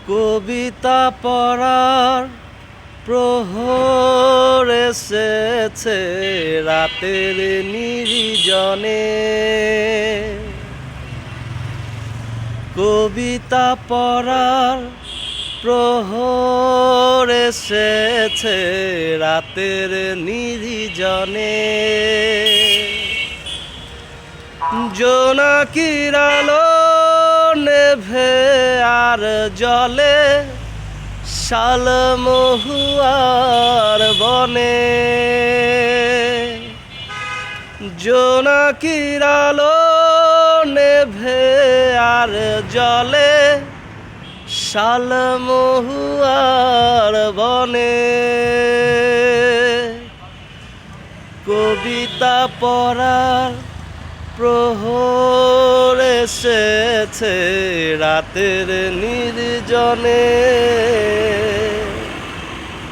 কবিতা পড়ার প্রহর এসেছে রাতের নির্জনে। কবিতা পড়ার প্রহর এসেছে রাতের নির্জনে। জোনাকির আলো নেভে আর জলে শালমহুয়ার বনে। জোনাকির আলো নেভে আর জলে শালমহুয়ার বনে। কবিতা পড়ার প্রহর এসেছে রাতের নির্জনে।